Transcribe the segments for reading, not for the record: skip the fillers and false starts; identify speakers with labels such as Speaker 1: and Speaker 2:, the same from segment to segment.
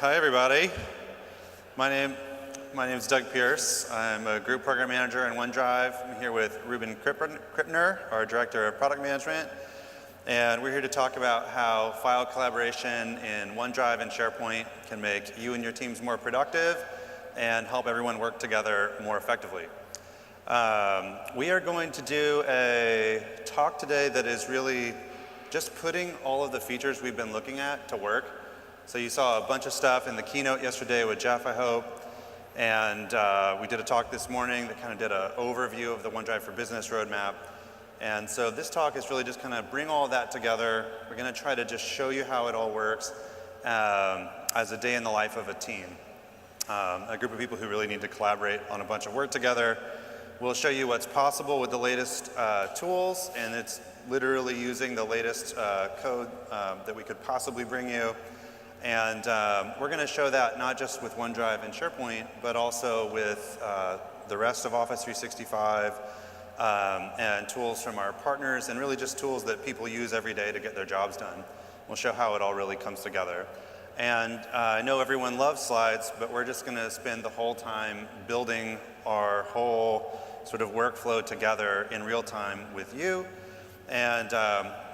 Speaker 1: Hi everybody. My name is Doug Pierce. I'm a group program manager in OneDrive. I'm here with Ruben Krippner, our director of product management. And we're here to talk about how file collaboration in OneDrive and SharePoint can make you and your teams more productive and help everyone work together more effectively. We are going to do a talk today that is really just putting all of the features we've been looking at to work. So you saw a bunch of stuff in the keynote yesterday with Jeff, I hope, and we did a talk this morning that kind of did an overview of the OneDrive for Business roadmap. And so this talk is really just kind of bring all of that together. We're going to try to just show you how it all works as a day in the life of a team. A group of people who really need to collaborate on a bunch of work together. We'll show you what's possible with the latest tools, and it's literally using the latest code that we could possibly bring you. And we're going to show that not just with OneDrive and SharePoint, but also with the rest of Office 365 and tools from our partners, and really just tools that people use every day to get their jobs done. We'll show how it all really comes together. And I know everyone loves slides, but we're just going to spend the whole time building our whole sort of workflow together in real time with you, and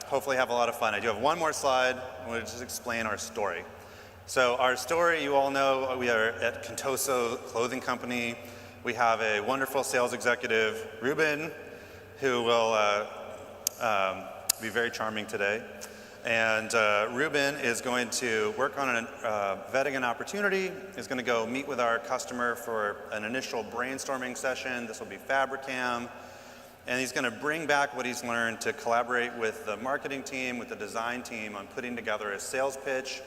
Speaker 1: hopefully have a lot of fun. I do have one more slide. I'm going to just explain our story. So our story, you all know, we are at Contoso Clothing Company. We have a wonderful sales executive, Ruben, who will be very charming today. And Ruben is going to work on vetting an opportunity, is going to go meet with our customer for an initial brainstorming session. This will be Fabricam. And he's going to bring back what he's learned to collaborate with the marketing team, with the design team on putting together a sales pitch.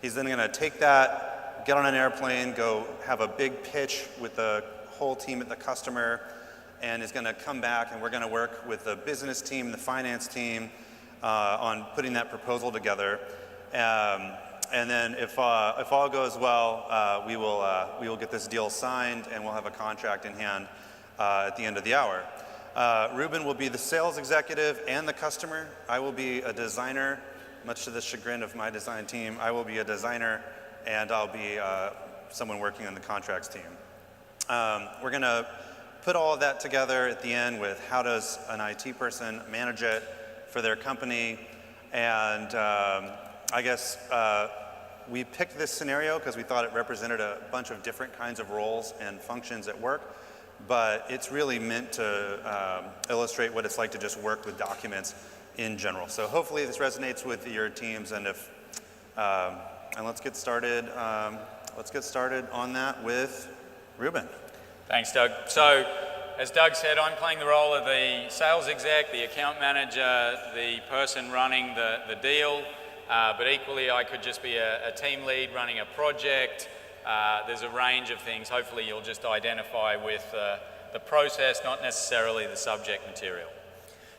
Speaker 1: He's then going to take that, get on an airplane, go have a big pitch with the whole team at the customer, and is going to come back, and we're going to work with the business team, the finance team, on putting that proposal together. And then if all goes well, we will get this deal signed, and we'll have a contract in hand at the end of the hour. Ruben will be the sales executive and the customer. I will be a designer, much to the chagrin of my design team. I will be a designer, and I'll be someone working on the contracts team. We're going to put all of that together at the end with how does an IT person manage it for their company. And I guess we picked this scenario because we thought it represented a bunch of different kinds of roles and functions at work. But it's really meant to illustrate what it's like to just work with documents in general. So hopefully this resonates with your teams, and let's get started. Let's get started on that with Ruben.
Speaker 2: Thanks, Doug. So, as Doug said, I'm playing the role of the sales exec, the account manager, the person running the deal. But equally, I could just be a team lead running a project. There's a range of things. Hopefully you'll just identify with the process, not necessarily the subject material.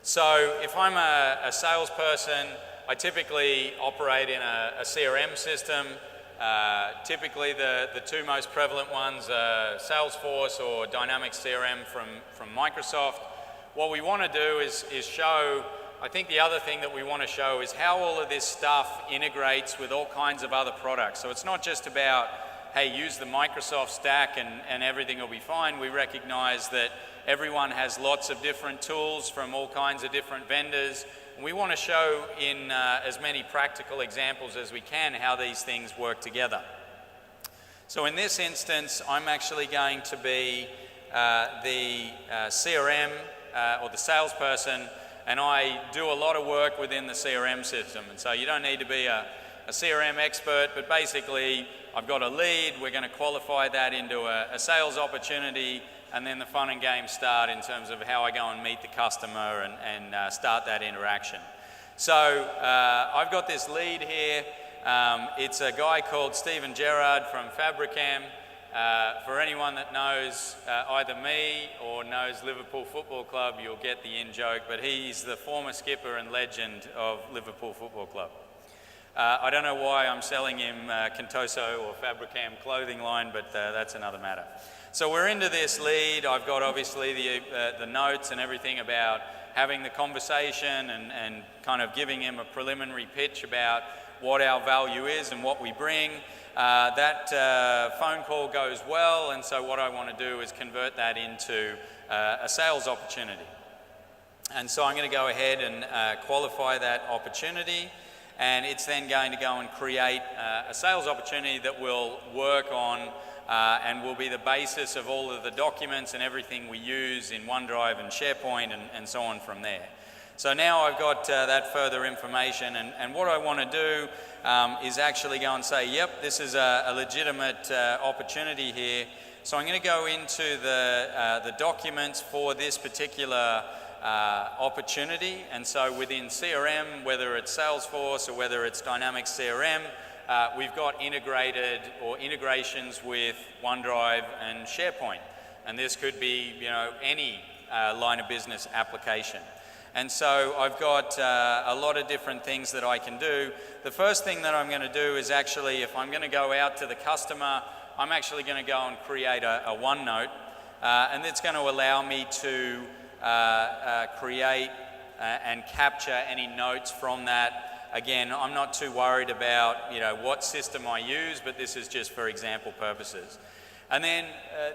Speaker 2: So if I'm a salesperson, I typically operate in a CRM system. Typically the two most prevalent ones are Salesforce or Dynamics CRM from Microsoft. What we want to do is show, I think the other thing that we want to show is how all of this stuff integrates with all kinds of other products. So it's not just about, hey, use the Microsoft stack and everything will be fine. We recognize that everyone has lots of different tools from all kinds of different vendors. We want to show in as many practical examples as we can how these things work together. So in this instance, I'm actually going to be the CRM or the salesperson, and I do a lot of work within the CRM system. And so you don't need to be a CRM expert, but basically I've got a lead, we're going to qualify that into a sales opportunity, and then the fun and games start in terms of how I go and meet the customer and start that interaction. So I've got this lead here. It's a guy called Stephen Gerrard from Fabricam. For anyone that knows either me or knows Liverpool Football Club, you'll get the in-joke, but he's the former skipper and legend of Liverpool Football Club. I don't know why I'm selling him Contoso or Fabricam clothing line, but that's another matter. So we're into this lead. I've got obviously the notes and everything about having the conversation and kind of giving him a preliminary pitch about what our value is and what we bring. that phone call goes well, and so what I want to do is convert that into a sales opportunity. And so I'm going to go ahead and qualify that opportunity, and it's then going to go and create a sales opportunity that will work on and will be the basis of all of the documents and everything we use in OneDrive and SharePoint and so on from there. So now I've got that further information, and what I want to do is actually go and say, yep, this is a legitimate opportunity here. So I'm going to go into the documents for this particular opportunity, and so within CRM, whether it's Salesforce or whether it's Dynamics CRM, we've got integrated or integrations with OneDrive and SharePoint, and this could be, you know, any line of business application. And so I've got a lot of different things that I can do. The first thing that I'm going to do is actually, if I'm going to go out to the customer, I'm actually going to go and create a OneNote, and it's going to allow me to create and capture any notes from that. Again, I'm not too worried about, you know, what system I use, but this is just for example purposes. And then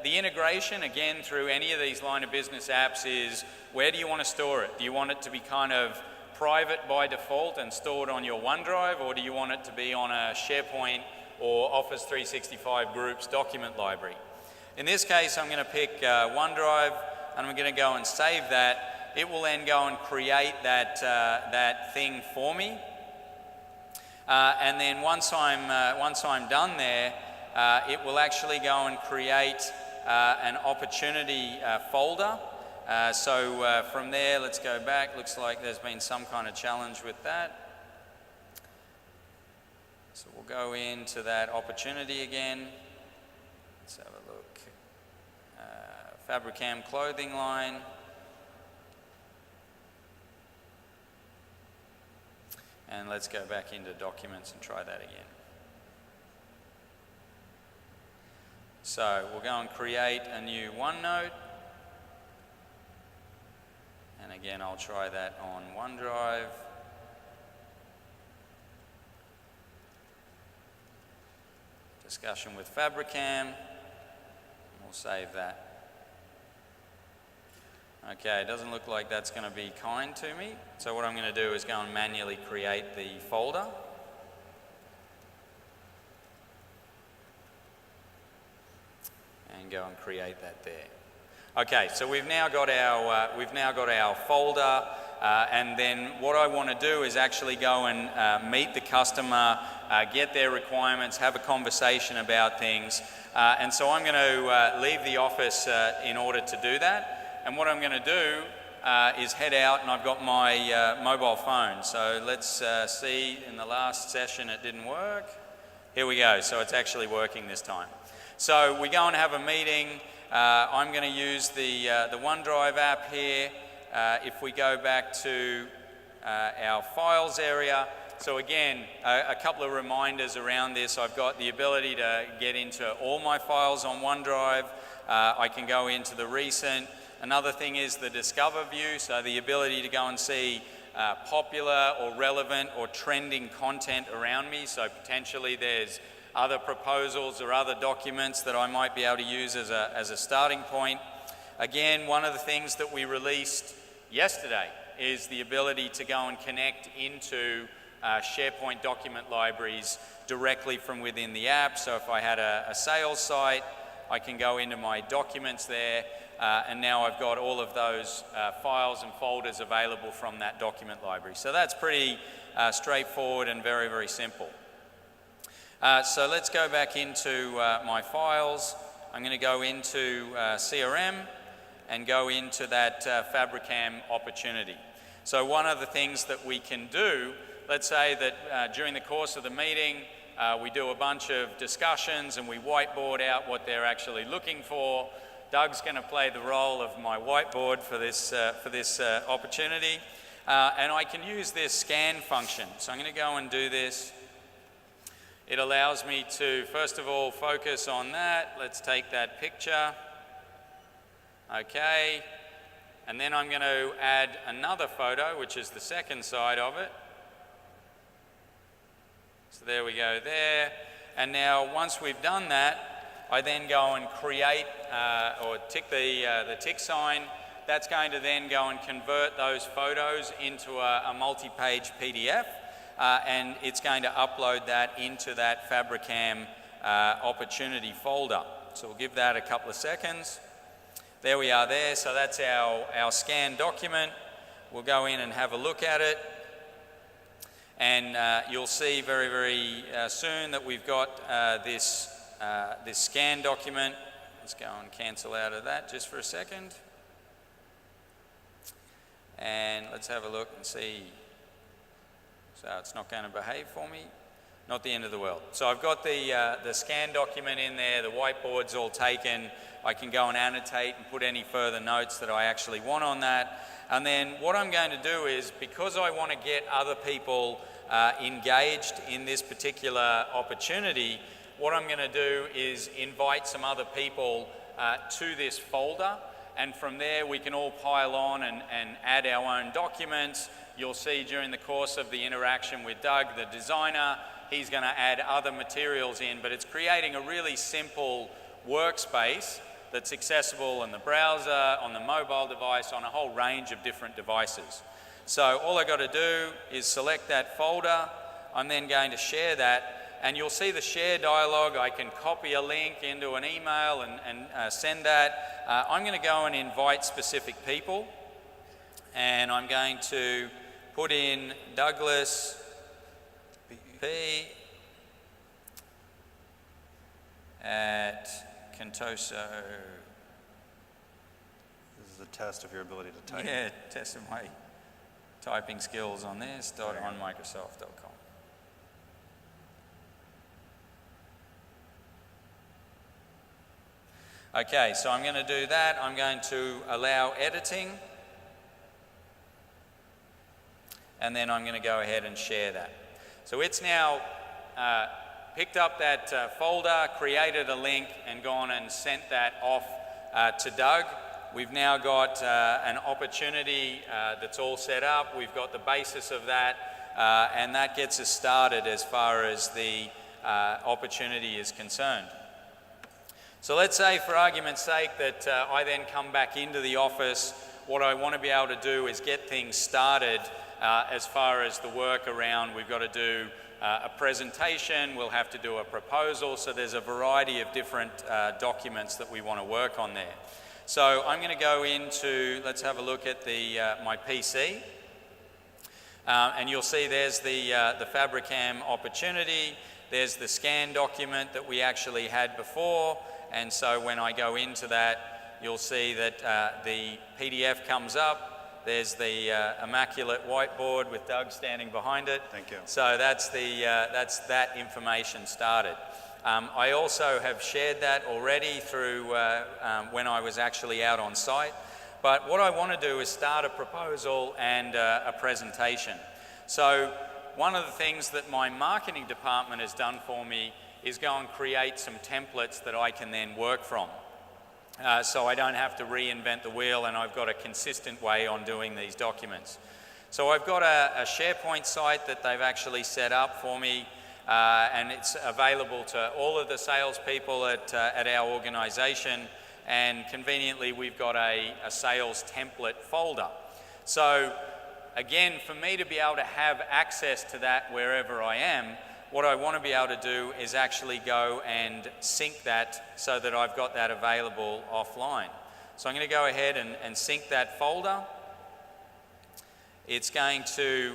Speaker 2: the integration, again, through any of these line of business apps is, where do you want to store it? Do you want it to be kind of private by default and stored on your OneDrive, or do you want it to be on a SharePoint or Office 365 Groups document library? In this case, I'm going to pick OneDrive, and I'm going to go and save that. It will then go and create that thing for me. And then once I'm done there, it will actually go and create an opportunity folder. So from there, let's go back. Looks like there's been some kind of challenge with that. So we'll go into that opportunity again. Let's have a look. Fabricam clothing line. And let's go back into documents and try that again. So we'll go and create a new OneNote. And again, I'll try that on OneDrive. Discussion with Fabricam. We'll save that. Okay, it doesn't look like that's going to be kind to me. So what I'm going to do is go and manually create the folder. And go and create that there. Okay, so we've now got our folder, and then what I want to do is actually go and meet the customer, get their requirements, have a conversation about things, and so I'm going to leave the office in order to do that. And what I'm going to do is head out, and I've got my mobile phone. So let's see, in the last session it didn't work. Here we go, so it's actually working this time. So we go and have a meeting. I'm going to use the OneDrive app here. If we go back to our files area, so again, a couple of reminders around this. I've got the ability to get into all my files on OneDrive. I can go into the recent. Another thing is the Discover view, so the ability to go and see popular or relevant or trending content around me. So potentially there's other proposals or other documents that I might be able to use as a starting point. Again, one of the things that we released yesterday is the ability to go and connect into SharePoint document libraries directly from within the app. So if I had a sales site, I can go into my documents there, and now I've got all of those files and folders available from that document library. So that's pretty straightforward and very, very simple. So let's go back into my files. I'm going to go into CRM and go into that Fabricam opportunity. So one of the things that we can do, let's say that during the course of the meeting, we do a bunch of discussions and we whiteboard out what they're actually looking for. Doug's going to play the role of my whiteboard for this opportunity. And I can use this scan function. So I'm going to go and do this. It allows me to, first of all, focus on that. Let's take that picture. Okay. And then I'm going to add another photo, which is the second side of it. So there we go there. And now once we've done that, I then go and create or tick the tick sign. That's going to then go and convert those photos into a multi-page PDF, and it's going to upload that into that Fabricam opportunity folder. So we'll give that a couple of seconds. There we are there, so that's our scanned document. We'll go in and have a look at it, and you'll see very, very soon that we've got this scanned document. Let's go and cancel out of that just for a second. And let's have a look and see. So it's not going to behave for me. Not the end of the world. So I've got the scan document in there, the whiteboard's all taken. I can go and annotate and put any further notes that I actually want on that. And then what I'm going to do is, because I want to get other people engaged in this particular opportunity, what I'm going to do is invite some other people to this folder. And from there we can all pile on and add our own documents. You'll see during the course of the interaction with Doug, the designer, he's going to add other materials in, but it's creating a really simple workspace that's accessible in the browser, on the mobile device, on a whole range of different devices. So all I got to do is select that folder. I'm then going to share that. And you'll see the share dialog. I can copy a link into an email and send that. I'm going to go and invite specific people. And I'm going to put in Douglas P at Contoso.
Speaker 1: This is a test of your ability to type.
Speaker 2: Yeah, test of my typing skills on this, .onmicrosoft.com. Okay, so I'm going to do that. I'm going to allow editing. And then I'm going to go ahead and share that. So it's now picked up that folder, created a link, and gone and sent that off to Doug. We've now got an opportunity that's all set up. We've got the basis of that, and that gets us started as far as the opportunity is concerned. So let's say, for argument's sake, that I then come back into the office. What I want to be able to do is get things started as far as the work around. We've got to do a presentation, we'll have to do a proposal, so there's a variety of different documents that we want to work on there. So I'm going to go into, let's have a look at my PC, and you'll see there's the Fabricam opportunity, there's the scan document that we actually had before, and so when I go into that, you'll see that the PDF comes up. There's the immaculate whiteboard with Doug standing behind it.
Speaker 1: Thank you.
Speaker 2: So that's that information started. I also have shared that already through when I was actually out on site. But what I want to do is start a proposal and a presentation. So one of the things that my marketing department has done for me is go and create some templates that I can then work from. So I don't have to reinvent the wheel, and I've got a consistent way on doing these documents. So I've got a SharePoint site that they've actually set up for me, and it's available to all of the salespeople at our organization, and conveniently we've got a sales template folder. So again, for me to be able to have access to that wherever I am, what I want to be able to do is actually go and sync that so that I've got that available offline. So I'm going to go ahead and sync that folder. It's going to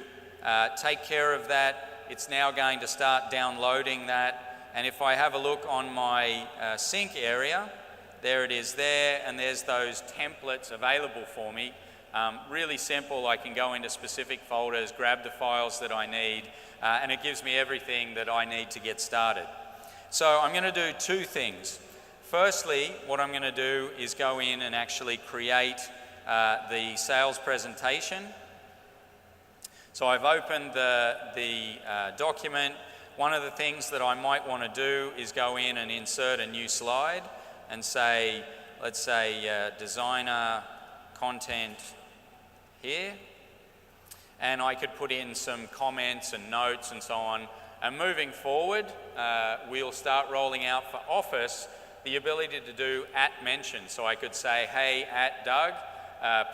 Speaker 2: take care of that. It's now going to start downloading that. And if I have a look on my sync area, there it is there, and there's those templates available for me. Really simple. I can go into specific folders, grab the files that I need, and it gives me everything that I need to get started. So I'm going to do two things. Firstly, what I'm going to do is go in and actually create the sales presentation. So I've opened the document. One of the things that I might want to do is go in and insert a new slide and say, let's say designer content here. And I could put in some comments and notes and so on And moving forward, we'll start rolling out for Office the ability to do @mention. So I could say, hey, @Doug,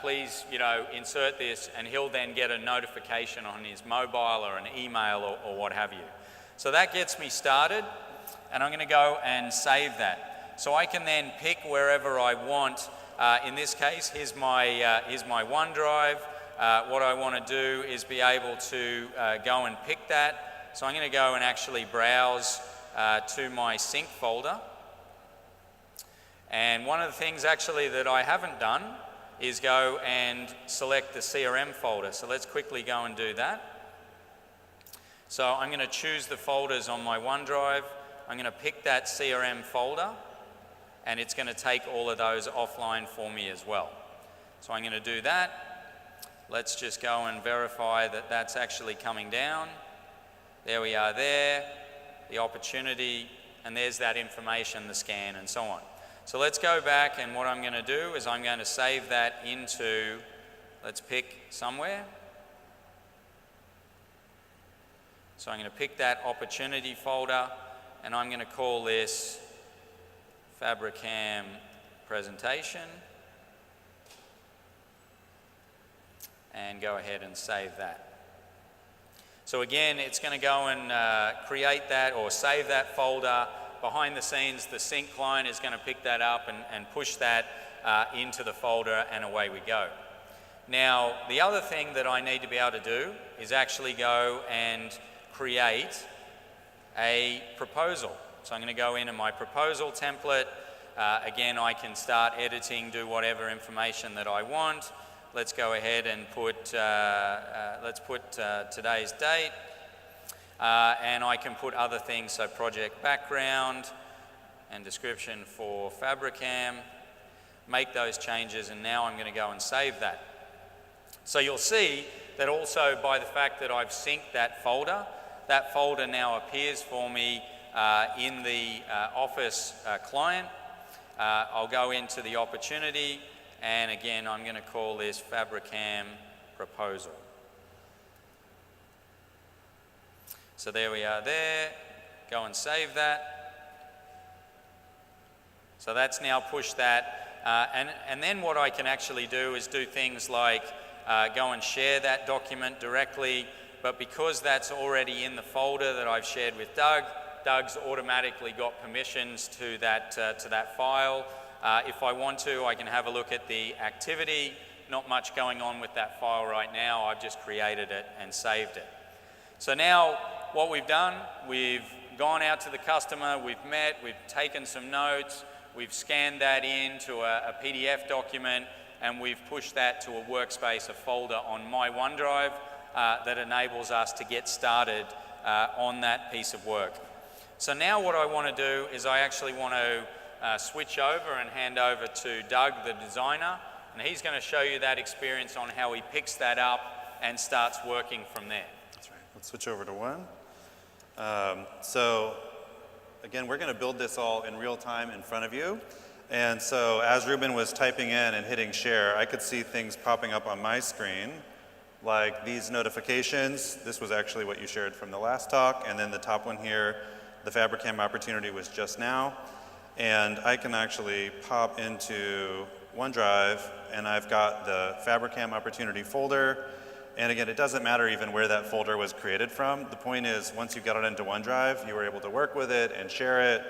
Speaker 2: please, insert this, and he'll then get a notification on his mobile or an email or what have you. So that gets me started, and I'm going to go and save that. So I can then pick wherever I want. In this case, here's my OneDrive. What I want to do is be able to go and pick that. So I'm going to go and actually browse to my sync folder. And one of the things actually that I haven't done is go and select the CRM folder. So let's quickly go and do that. So I'm going to choose the folders on my OneDrive. I'm going to pick that CRM folder, and it's going to take all of those offline for me as well. So I'm going to do that. Let's just go and verify that that's actually coming down. There we are there, the opportunity, and there's that information, the scan, and so on. So let's go back, and what I'm going to do is I'm going to save that into, let's pick somewhere. So I'm going to pick that opportunity folder, and I'm going to call this Fabricam presentation, and go ahead and save that. So again, it's going to go and create that or save that folder. Behind the scenes, the sync client is going to pick that up and push that into the folder, and away we go. Now, the other thing that I need to be able to do is actually go and create a proposal. So I'm going to go into my proposal template. Again, I can start editing, do whatever information that I want. Let's go ahead and put, today's date. And I can put other things, so project background and description for Fabricam, make those changes, and now I'm going to go and save that. So you'll see that also by the fact that I've synced that folder now appears for me in the Office client. I'll go into the opportunity, and again, I'm going to call this Fabricam proposal. So there we are there, go and save that. So that's now pushed that. And then what I can actually do is do things like go and share that document directly, but because that's already in the folder that I've shared with Doug, Doug's automatically got permissions to that file. If I want to, I can have a look at the activity. Not much going on with that file right now. I've just created it and saved it. So now what we've done, we've gone out to the customer, we've met, we've taken some notes, we've scanned that into a PDF document, and we've pushed that to a workspace, a folder on my OneDrive that enables us to get started on that piece of work. So now what I want to do is I actually want to switch over and hand over to Doug, the designer, and he's going to show you that experience on how he picks that up and starts working from there.
Speaker 1: That's right. Let's switch over to one. So again, we're going to build this all in real time in front of you. And so as Ruben was typing in and hitting share, I could see things popping up on my screen, like these notifications. This was actually what you shared from the last talk. And then the top one here, the Fabricam opportunity was just now. And I can actually pop into OneDrive, and I've got the Fabricam opportunity folder. And again, it doesn't matter even where that folder was created from. The point is, once you got it into OneDrive, you were able to work with it and share it.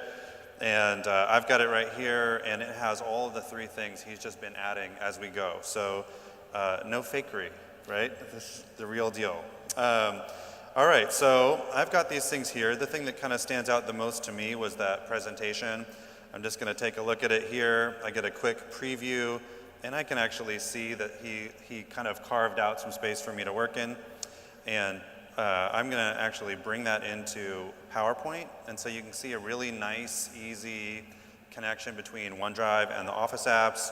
Speaker 1: And I've got it right here, and it has all of the three things he's just been adding as we go. So no fakery, right? This is the real deal. All right, so I've got these things here. The thing that kind of stands out the most to me was that presentation. I'm just going to take a look at it here. I get a quick preview, and I can actually see that he kind of carved out some space for me to work in. And I'm going to actually bring that into PowerPoint. And so you can see a really nice, easy connection between OneDrive and the Office apps.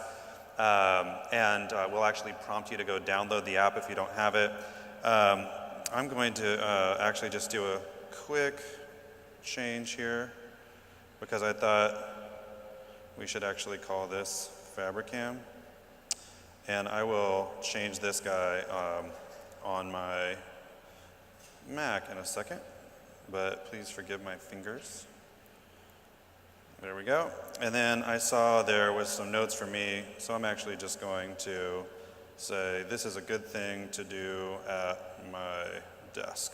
Speaker 1: We'll actually prompt you to go download the app if you don't have it. I'm going to actually just do a quick change here, because I thought we should actually call this Fabricam. And I will change this guy on my Mac in a second. but please forgive my fingers. There we go. And then I saw there was some notes for me, so I'm actually just going to say this is a good thing to do at my desk.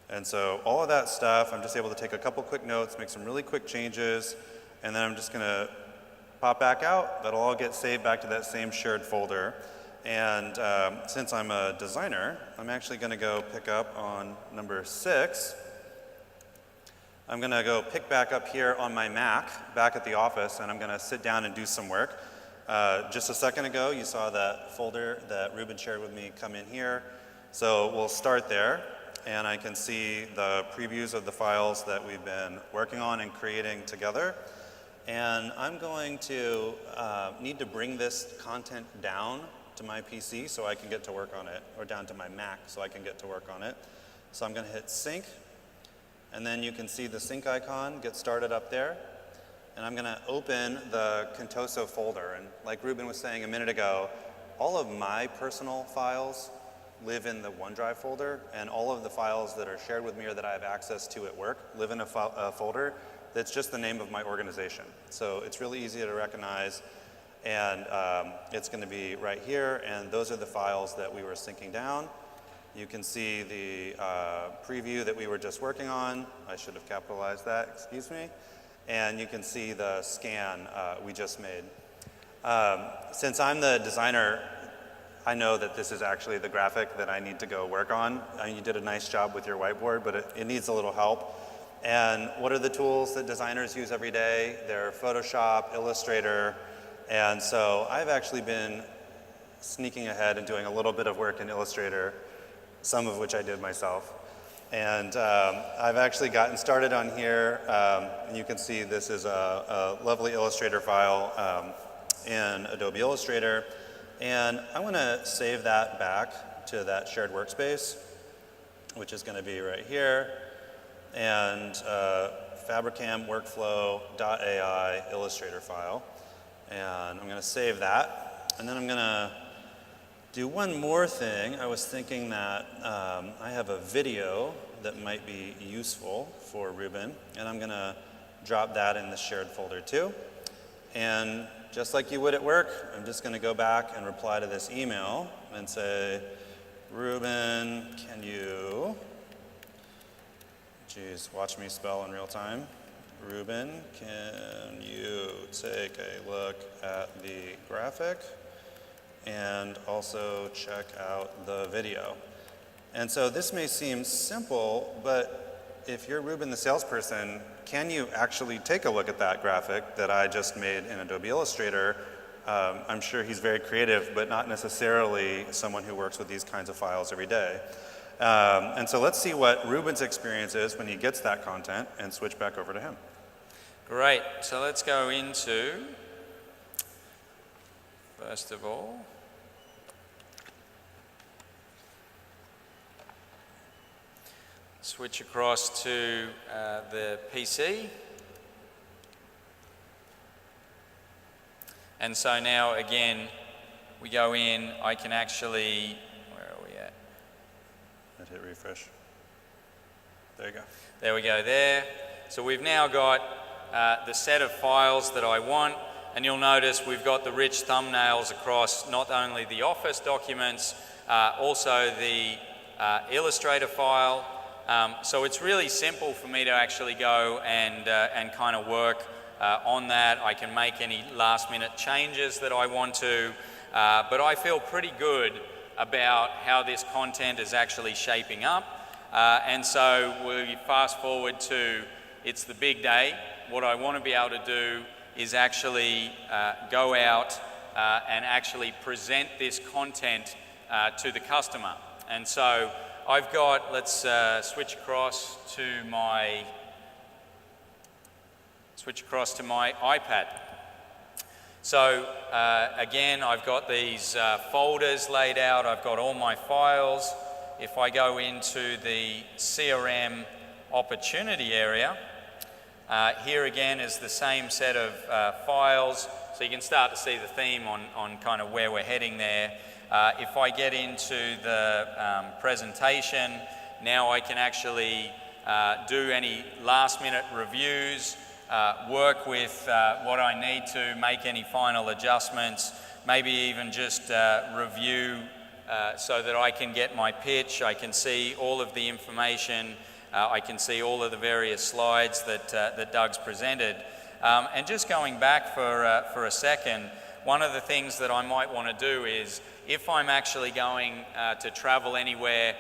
Speaker 1: And so all of that stuff, I'm just able to take a couple quick notes, make some really quick changes, and then I'm just going to pop back out. That'll all get saved back to that same shared folder. And since I'm a designer, I'm actually going to go pick up on number 6. I'm going to go pick back up here on my Mac, back at the office, and I'm going to sit down and do some work. Just a second ago, you saw that folder that Ruben shared with me come in here. So we'll start there, and I can see the previews of the files that we've been working on and creating together. And I'm going to need to bring this content down to my PC so I can get to work on it, or down to my Mac so I can get to work on it. So I'm going to hit sync, and then you can see the sync icon get started up there. And I'm going to open the Contoso folder. And like Ruben was saying a minute ago, all of my personal files live in the OneDrive folder, and all of the files that are shared with me or that I have access to at work live in a folder that's just the name of my organization. So it's really easy to recognize, and it's going to be right here, and those are the files that we were syncing down. You can see the preview that we were just working on. I should have capitalized that, excuse me. And you can see the scan we just made. Since I'm the designer, I know that this is actually the graphic that I need to go work on. You did a nice job with your whiteboard, but it needs a little help. And what are the tools that designers use every day? They're Photoshop, Illustrator, and so I've actually been sneaking ahead and doing a little bit of work in Illustrator, some of which I did myself. And I've actually gotten started on here, and you can see this is a lovely Illustrator file in Adobe Illustrator. And I want to save that back to that shared workspace, which is going to be right here. And Fabricam workflow.ai Illustrator file. And I'm going to save that. And then I'm going to do one more thing. I was thinking that I have a video that might be useful for Ruben, and I'm going to drop that in the shared folder too. And just like you would at work, I'm just going to go back and reply to this email and say, Ruben, can you, geez, watch me spell in real time. Ruben, can you take a look at the graphic and also check out the video? And so this may seem simple, but if you're Ruben the salesperson, can you actually take a look at that graphic that I just made in Adobe Illustrator? I'm sure he's very creative, but not necessarily someone who works with these kinds of files every day. And so let's see what Ruben's experience is when he gets that content and switch back over to him.
Speaker 2: Great. So let's go into, first of all, switch across to the PC. And so now again, we go in, I can actually, where are we at?
Speaker 1: I'd hit refresh. There you go.
Speaker 2: There we go there. So we've now got the set of files that I want, and you'll notice we've got the rich thumbnails across not only the Office documents, also the Illustrator file. So it's really simple for me to actually go and kind of work on that. I can make any last minute changes that I want to, but I feel pretty good about how this content is actually shaping up. And so we fast forward to, it's the big day. What I want to be able to do is actually go out and actually present this content to the customer. And so I've got, let's switch across to my iPad. So again, I've got these folders laid out. I've got all my files. If I go into the CRM opportunity area, here again is the same set of files. So you can start to see the theme on kind of where we're heading there. If I get into the presentation, now I can actually do any last-minute reviews, work with what I need to, make any final adjustments, maybe even just review so that I can get my pitch, I can see all of the information, I can see all of the various slides that Doug's presented. And just going back for a second, one of the things that I might want to do is, if I'm actually going to travel anywhere,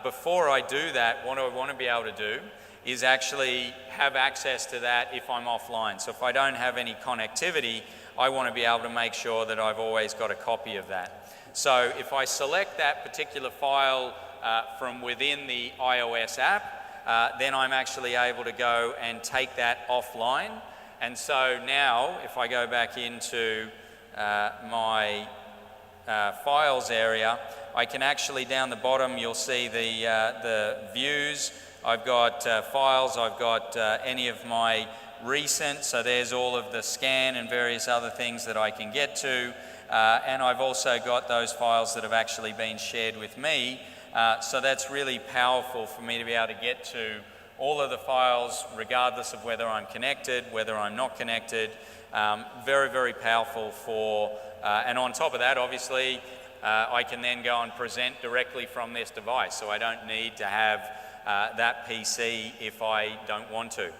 Speaker 2: before I do that, what I want to be able to do is actually have access to that if I'm offline. So if I don't have any connectivity, I want to be able to make sure that I've always got a copy of that. So if I select that particular file from within the iOS app, then I'm actually able to go and take that offline. And so now, if I go back into my files area, I can actually, down the bottom, you'll see the views. I've got files, I've got any of my recent, so there's all of the scan and various other things that I can get to. And I've also got those files that have actually been shared with me. So that's really powerful for me to be able to get to all of the files, regardless of whether I'm connected, whether I'm not connected. Very, very powerful for, and on top of that, obviously, I can then go and present directly from this device. So I don't need to have that PC if I don't want to.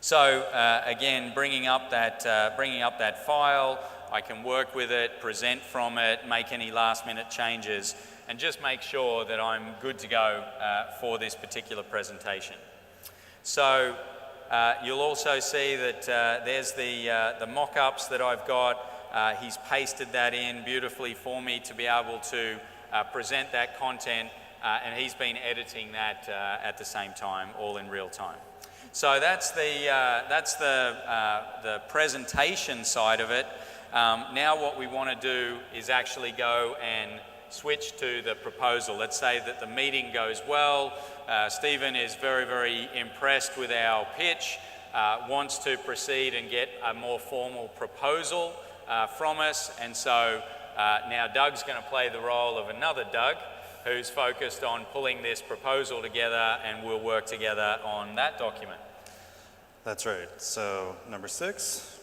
Speaker 2: So again, bringing up that file, I can work with it, present from it, make any last-minute changes, and just make sure that I'm good to go for this particular presentation. So you'll also see that there's the mock-ups that I've got. He's pasted that in beautifully for me to be able to present that content, and he's been editing that at the same time, all in real time. So that's the presentation side of it. Now what we want to do is actually go and switch to the proposal. Let's say that the meeting goes well. Stephen is very, very impressed with our pitch, wants to proceed and get a more formal proposal from us. And so now Doug's going to play the role of another Doug who's focused on pulling this proposal together, and we'll work together on that document.
Speaker 1: That's right. So number 6.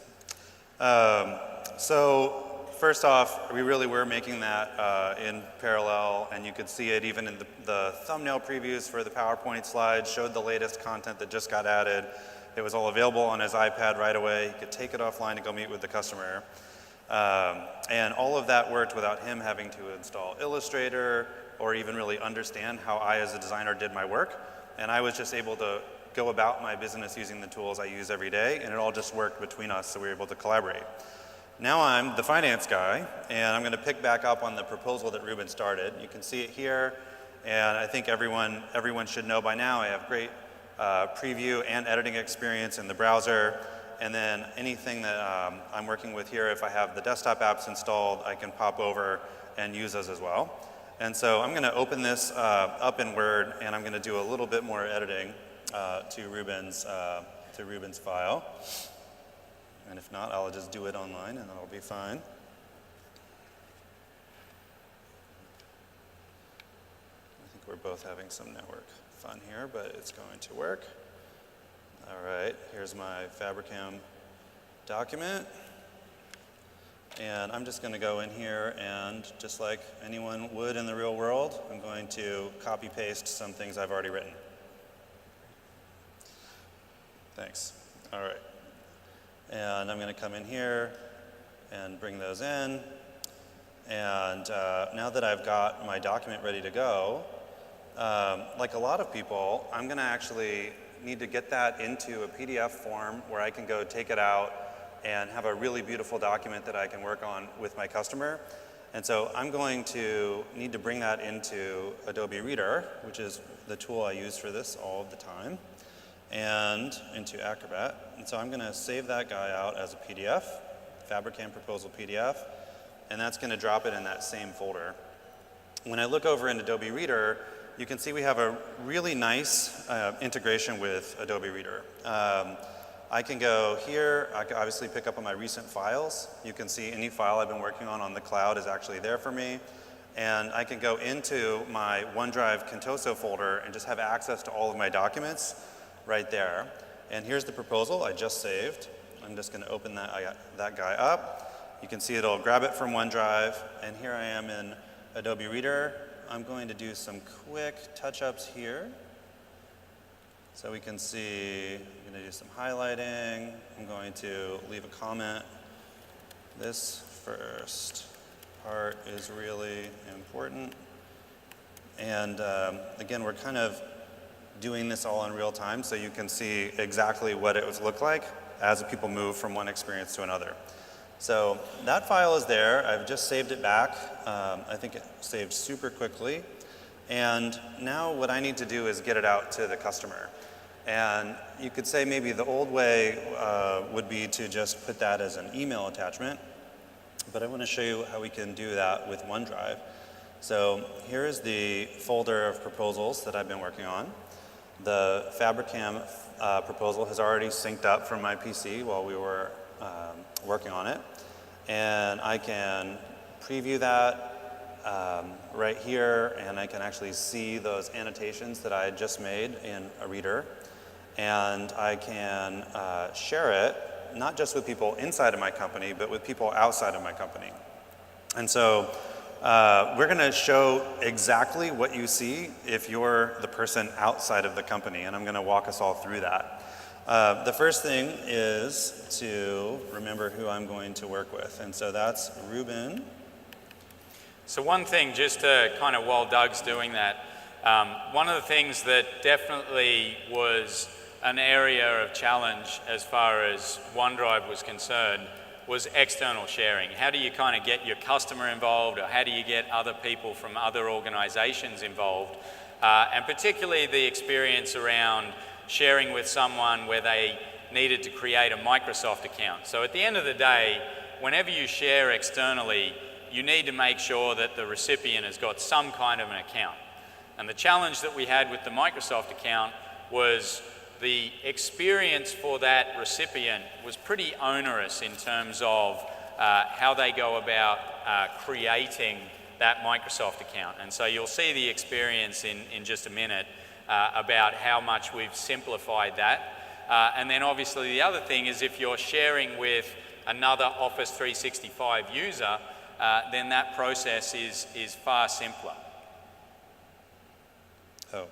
Speaker 1: So first off, we really were making that in parallel, and you could see it even in the thumbnail previews for the PowerPoint slides, showed the latest content that just got added. It was all available on his iPad right away. He could take it offline to go meet with the customer. And all of that worked without him having to install Illustrator or even really understand how I as a designer did my work. And I was just able to go about my business using the tools I use every day, and it all just worked between us, so we were able to collaborate. Now I'm the finance guy, and I'm going to pick back up on the proposal that Ruben started. You can see it here, and I think everyone should know by now I have great preview and editing experience in the browser, and then anything that I'm working with here, if I have the desktop apps installed, I can pop over and use those as well. And so I'm going to open this up in Word, and I'm going to do a little bit more editing to Ruben's file. And if not, I'll just do it online, and that'll be fine. I think we're both having some network fun here, but it's going to work. All right, here's my Fabricam document. And I'm just going to go in here and, just like anyone would in the real world, I'm going to copy-paste some things I've already written. Thanks. All right. And I'm going to come in here and bring those in. And now that I've got my document ready to go, like a lot of people, I'm going to actually need to get that into a PDF form where I can go take it out and have a really beautiful document that I can work on with my customer. And so I'm going to need to bring that into Adobe Reader, which is the tool I use for this all of the time, and into Acrobat. And so I'm going to save that guy out as a PDF, Fabricam Proposal PDF, and that's going to drop it in that same folder. When I look over in Adobe Reader, you can see we have a really nice integration with Adobe Reader. I can go here, I can obviously pick up on my recent files. You can see any file I've been working on the cloud is actually there for me. and I can go into my OneDrive Contoso folder and just have access to all of my documents right there. And here's the proposal I just saved. I'm just going to open that guy up. You can see it'll grab it from OneDrive, and here I am in Adobe Reader. I'm going to do some quick touch-ups here. So we can see, I'm going to do some highlighting. I'm going to leave a comment. This first part is really important. And again, we're kind of doing this all in real time, so you can see exactly what it would look like as people move from one experience to another. So that file is there. I've just saved it back. I think it saved super quickly. And now what I need to do is get it out to the customer. And you could say maybe the old way would be to just put that as an email attachment. But I want to show you how we can do that with OneDrive. So here is the folder of proposals that I've been working on. The Fabricam proposal has already synced up from my PC while we were working on it. And I can preview that right here, and I can actually see those annotations that I just made in a reader. And I can share it, not just with people inside of my company, but with people outside of my company. And so we're going to show exactly what you see if you're the person outside of the company, and I'm going to walk us all through that. The first thing is to remember who I'm going to work with, and so that's Ruben.
Speaker 2: So one thing, just to kind of while Doug's doing that, one of the things that definitely was an area of challenge as far as OneDrive was concerned was external sharing. How do you kind of get your customer involved, or how do you get other people from other organizations involved? And particularly the experience around sharing with someone where they needed to create a Microsoft account. So at the end of the day, whenever you share externally, you need to make sure that the recipient has got some kind of an account. And the challenge that we had with the Microsoft account was the experience for that recipient was pretty onerous in terms of how they go about creating that Microsoft account. And so you'll see the experience in just a minute about how much we've simplified that. And then obviously the other thing is if you're sharing with another Office 365 user, then that process is far simpler.
Speaker 1: Oh.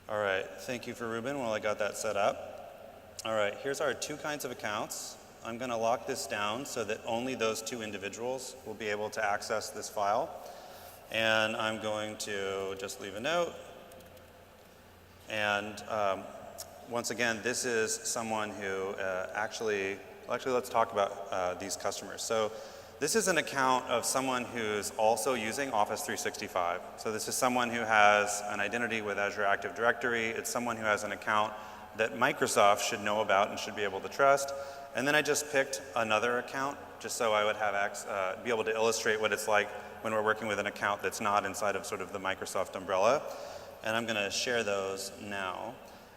Speaker 1: All right, thank you for Ruben while I got that set up. All right, here's our two kinds of accounts. I'm going to lock this down so that only those two individuals will be able to access this file. And I'm going to just leave a note. And once again, this is someone who actually let's talk about these customers. So this is an account of someone who's also using Office 365. So this is someone who has an identity with Azure Active Directory. It's someone who has an account that Microsoft should know about and should be able to trust. And then I just picked another account just so I would have be able to illustrate what it's like when we're working with an account that's not inside of sort of the Microsoft umbrella. And I'm going to share those now.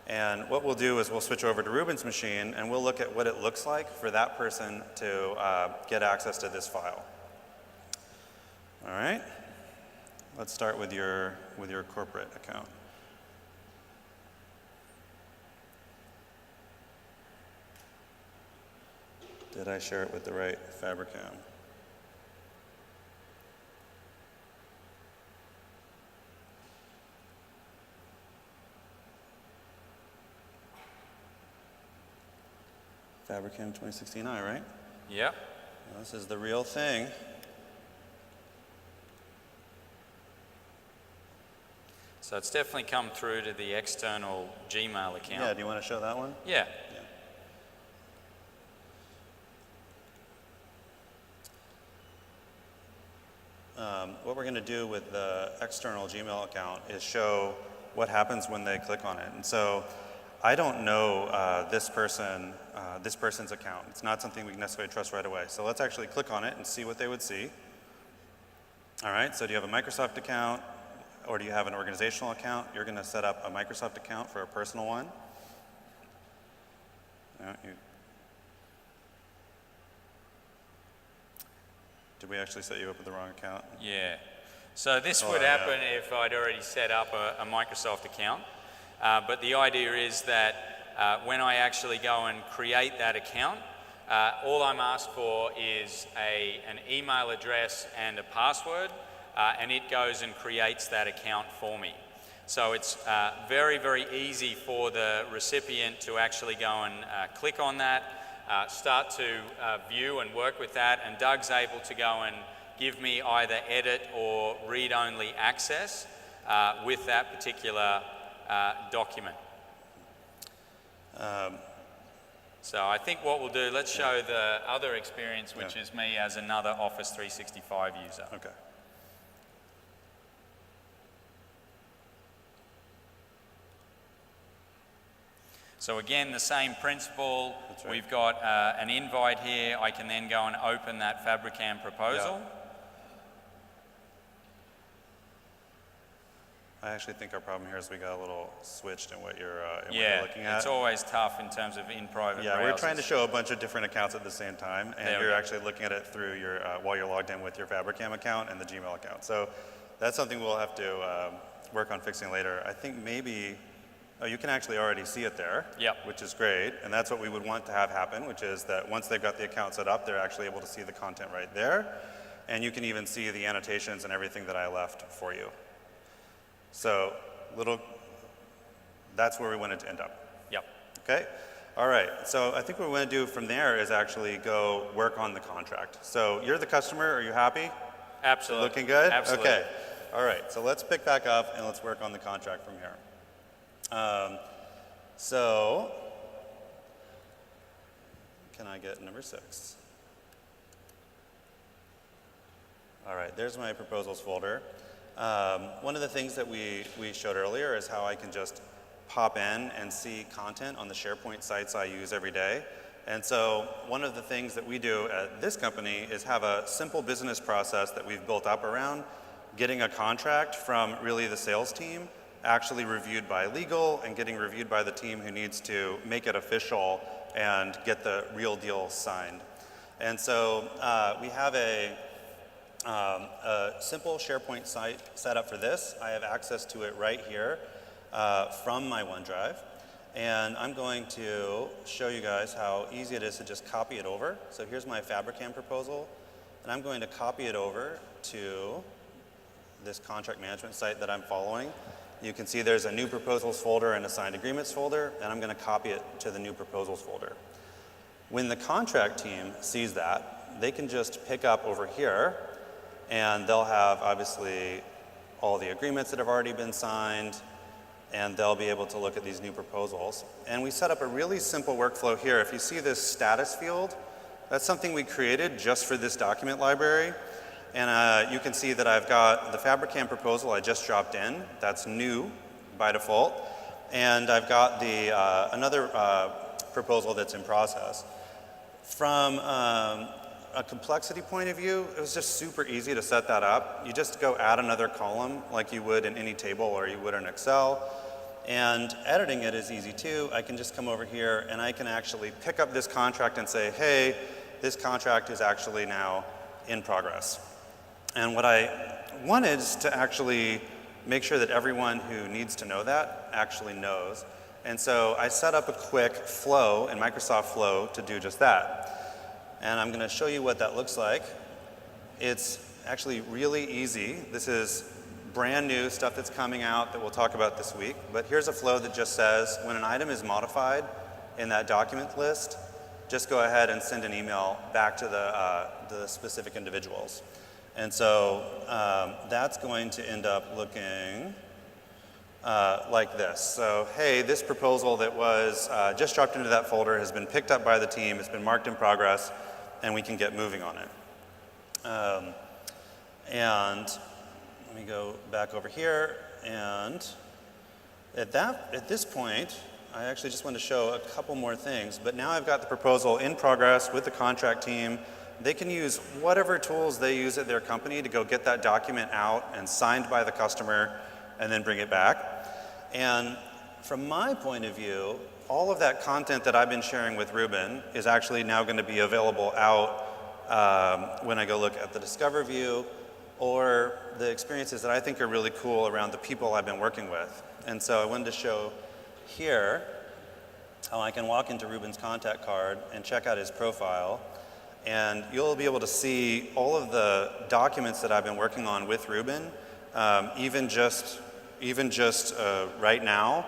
Speaker 1: And what we'll do is we'll switch over to Ruben's machine, and we'll look at what it looks like for that person to get access to this file. All right. Let's start with your corporate account. Did I share it with the right Fabricam? Fabricam 2016i, right?
Speaker 2: Yep.
Speaker 1: Well, this is the real thing.
Speaker 2: So it's definitely come through to the external Gmail account.
Speaker 1: Yeah, do you want to show that one?
Speaker 2: Yeah.
Speaker 1: What we're going to do with the external Gmail account is show what happens when they click on it. And so I don't know this person's account. It's not something we can necessarily trust right away. So let's actually click on it and see what they would see. All right, so do you have a Microsoft account? or do you have an organizational account? You're going to set up a Microsoft account for a personal one. No, did we actually set you up with the wrong account?
Speaker 2: Yeah. So this would happen if I'd already set up a Microsoft account. But the idea is that when I actually go and create that account, all I'm asked for is an email address and a password, and it goes and creates that account for me. So it's very, very easy for the recipient to actually go and click on that, start to view and work with that, and Doug's able to go and give me either edit or read-only access with that particular document. So I think what we'll do, let's show the other experience, which is me as another Office 365 user.
Speaker 1: Okay.
Speaker 2: So again, the same principle.
Speaker 1: That's right.
Speaker 2: We've got an invite here. I can then go and open that Fabricam proposal.
Speaker 1: Yeah. I actually think our problem here is we got a little switched in what you're looking at.
Speaker 2: It's always tough in terms of in private browsers.
Speaker 1: We're trying to show a bunch of different accounts at the same time, and you're actually looking at it through your while you're logged in with your Fabricam account and the Gmail account. So that's something we'll have to work on fixing later. I think maybe you can actually already see it there, which is great, and that's what we would want to have happen, which is that once they've got the account set up, they're actually able to see the content right there, and you can even see the annotations and everything that I left for you. So that's where we wanted to end up. Okay? All right, so I think what we want to do from there is actually go work on the contract. So you're the customer, are you happy?
Speaker 2: Absolutely.
Speaker 1: Looking good?
Speaker 2: Absolutely.
Speaker 1: Okay, all right, so let's pick back up and let's work on the contract from here. So, can I get number 6? All right, there's my proposals folder. One of the things that we showed earlier is how I can just pop in and see content on the SharePoint sites I use every day. And so one of the things that we do at this company is have a simple business process that we've built up around getting a contract from really the sales team, actually reviewed by legal, and getting reviewed by the team who needs to make it official and get the real deal signed. And so we have a simple SharePoint site set up for this. I have access to it right here from my OneDrive. And I'm going to show you guys how easy it is to just copy it over. So here's my Fabricam proposal. And I'm going to copy it over to this contract management site that I'm following. You can see there's a new proposals folder and a signed agreements folder, and I'm going to copy it to the new proposals folder. When the contract team sees that, they can just pick up over here, and they'll have obviously all the agreements that have already been signed, and they'll be able to look at these new proposals. And we set up a really simple workflow here. If you see this status field, that's something we created just for this document library. And you can see that I've got the Fabricam proposal I just dropped in. That's new by default. And I've got the another proposal that's in process. From a complexity point of view, it was just super easy to set that up. You just go add another column like you would in any table or you would in Excel. And editing it is easy too. I can just come over here and I can actually pick up this contract and say, hey, this contract is actually now in progress. And what I wanted is to actually make sure that everyone who needs to know that actually knows. And so I set up a quick flow in Microsoft Flow to do just that. And I'm going to show you what that looks like. It's actually really easy. This is brand new stuff that's coming out that we'll talk about this week. But here's a flow that just says when an item is modified in that document list, just go ahead and send an email back to the specific individuals. And so that's going to end up looking like this. So, hey, this proposal that was just dropped into that folder has been picked up by the team, it's been marked in progress, and we can get moving on it. And let me go back over here, and at this point, I actually just want to show a couple more things, but now I've got the proposal in progress with the contract team. They can use whatever tools they use at their company to go get that document out and signed by the customer and then bring it back. And from my point of view, all of that content that I've been sharing with Ruben is actually now going to be available out when I go look at the Discover view, or the experiences that I think are really cool around the people I've been working with. And so I wanted to show here how I can walk into Ruben's contact card and check out his profile. And you'll be able to see all of the documents that I've been working on with Ruben, even just right now,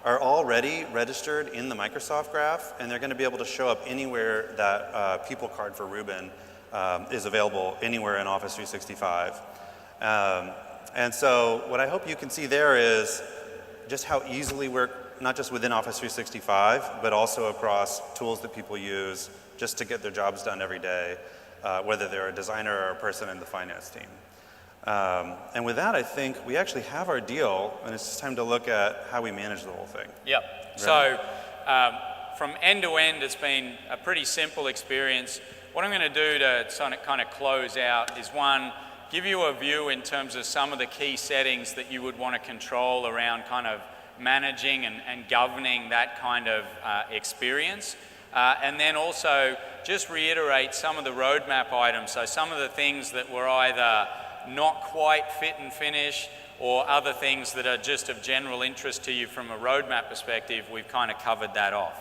Speaker 1: are already registered in the Microsoft Graph, and they're going to be able to show up anywhere that people card for Ruben is available, anywhere in Office 365. And so what I hope you can see there is just how easily we're, not just within Office 365, but also across tools that people use just to get their jobs done every day, whether they're a designer or a person in the finance team. And with that, I think we actually have our deal, and it's just time to look at how we manage the whole thing.
Speaker 2: Yep.
Speaker 1: Ready?
Speaker 2: So from end to end, it's been a pretty simple experience. What I'm going to do to kind of close out is, one, give you a view in terms of some of the key settings that you would want to control around kind of managing and governing that kind of experience. And then also just reiterate some of the roadmap items. So some of the things that were either not quite fit and finish, or other things that are just of general interest to you from a roadmap perspective, we've kind of covered that off.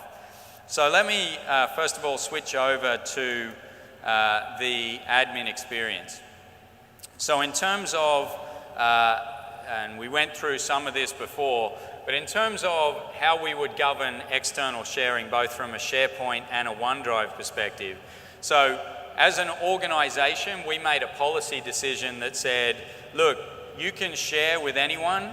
Speaker 2: So let me first of all switch over to the admin experience. So in terms of, and we went through some of this before, but in terms of how we would govern external sharing, both from a SharePoint and a OneDrive perspective. So as an organization, we made a policy decision that said, look, you can share with anyone,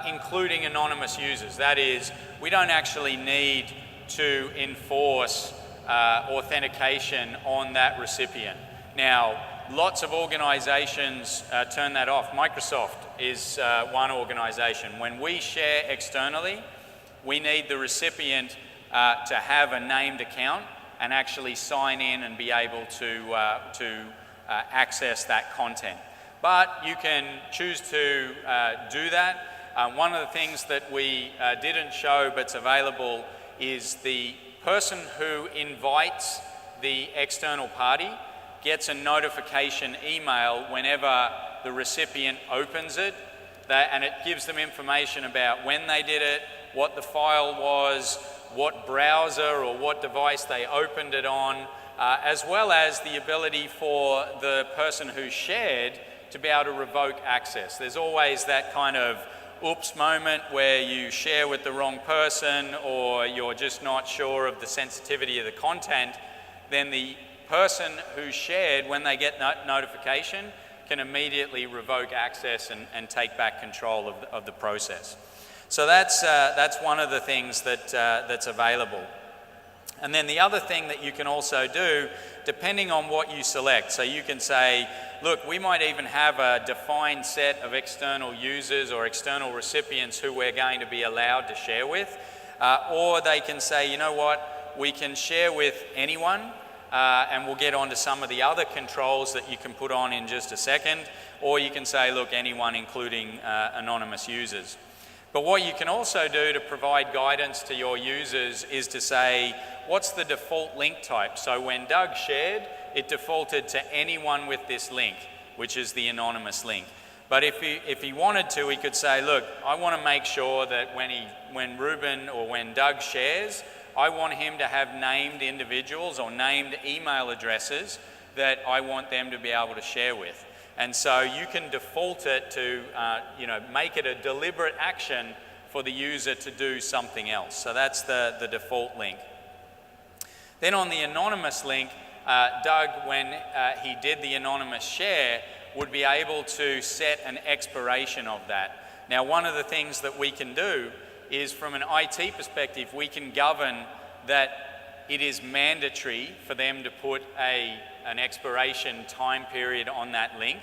Speaker 2: including anonymous users. That is, we don't actually need to enforce authentication on that recipient. Now, lots of organizations turn that off. Microsoft is one organization. When we share externally, we need the recipient to have a named account and actually sign in and be able to access that content. But you can choose to do that. One of the things that we didn't show but's available is the person who invites the external party gets a notification email whenever the recipient opens it, and it gives them information about when they did it, what the file was, what browser or what device they opened it on, as well as the ability for the person who shared to be able to revoke access. There's always that kind of oops moment where you share with the wrong person, or you're just not sure of the sensitivity of the content. Then the person who shared, when they get notification, can immediately revoke access and take back control of the process. So that's one of the things that's available. And then the other thing that you can also do, depending on what you select, so you can say, look, we might even have a defined set of external users or external recipients who we're going to be allowed to share with, or they can say, you know what, we can share with anyone, and we'll get onto some of the other controls that you can put on in just a second, or you can say, look, anyone including anonymous users. But what you can also do to provide guidance to your users is to say, what's the default link type? So when Doug shared, it defaulted to anyone with this link, which is the anonymous link. But if he wanted to, he could say, look, I want to make sure that when Ruben or when Doug shares, I want him to have named individuals or named email addresses that I want them to be able to share with. And so you can default it to, make it a deliberate action for the user to do something else. So that's the default link. Then on the anonymous link, Doug, when he did the anonymous share, would be able to set an expiration of that. Now, one of the things that we can do is, from an IT perspective, we can govern that it is mandatory for them to put an expiration time period on that link.